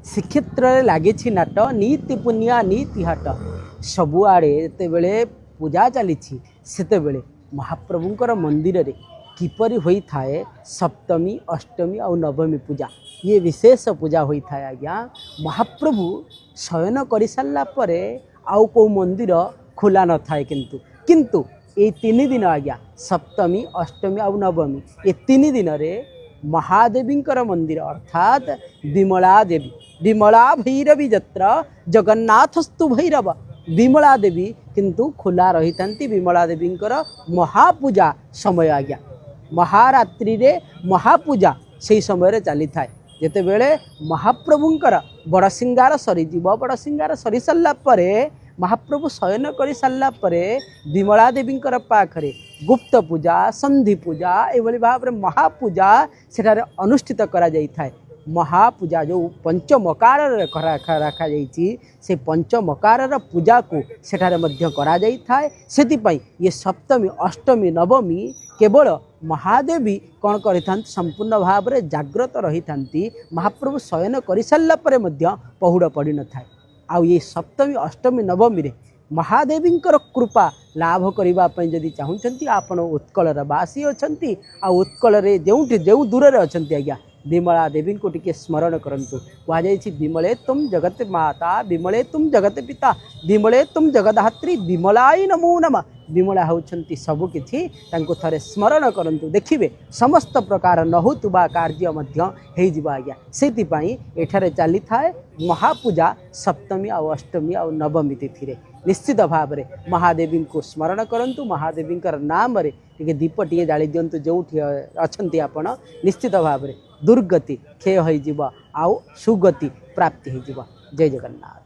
श्रीक्षेत्र में लगी नाट नीति पुनिया नीति हाट सबुआड़े जितेबले पूजा चली से महाप्रभुंर मंदिर रे किपरि होता है सप्तमी अष्टमी और नवमी पूजा ये विशेष पूजा होता है आज्ञा महाप्रभु शयन कर सारापर आउ को मंदिर खोला न थाए किंतु ये 3 दिन आज्ञा सप्तमी अष्टमी और नवमी ये 3 दिन रे महादेवींकर मंदिर अर्थात विमला देवी विमला भैरवी जत्र जगन्नाथस्तु भैरव विमला देवी किंतु खोला रही था विमला देवींकर महापूजा समय आज्ञा महारात्रि रे महापूजा से समय चली थाए जिते बेले महाप्रभुंकर बड़ सिंगार सरीज बड़ सिंगार सरी सारा पर महाप्रभु शयन कर सारापर विमला देवींकर पाखरे गुप्त पूजा संधि पूजा ये भाव में महापूजा सेठारे अनुष्ठित करा जाई थाए। महापूजा जो पंचमकार रखा से पंचमकार पूजा को सेठारे मध्य करा जाई थाए। सेतिपाई ये सप्तमी अष्टमी नवमी केवल महादेवी कौन करि संपूर्ण भाव में जाग्रत रही था महाप्रभु शयन कर सारापर पहुड़ पड़ न थाए। आउ ये सप्तमी अष्टमी नवमी रे महादेवींकर कृपा लाभ करने जदि चाहूँगी आपण उत्कलर बासी अच्छा आ उत्कल जो दूर रे अच्छा आज्ञा विमला देवी को टिके स्मरण करंतु कहुई विमले तुम जगत माता विमले तुम जगत पिता विमले तुम जगदात्री विमलाई नमो नमः विमला होती सबकि थे स्मरण करंतु देखिए समस्त प्रकार न होतुबा कार्य आज्ञा से एठारे चली थाए महापूजा सप्तमी और अष्टमी और नवमी तिथि निश्चित भाव में महादेवी को स्मरण करंतु महादेवी नाम रे टिके दीप टे जाली दिंतु जो अच्छा आपण निश्चित भाव में दुर्गति क्षय हो सुगति प्राप्ति हो। जय जगन्नाथ।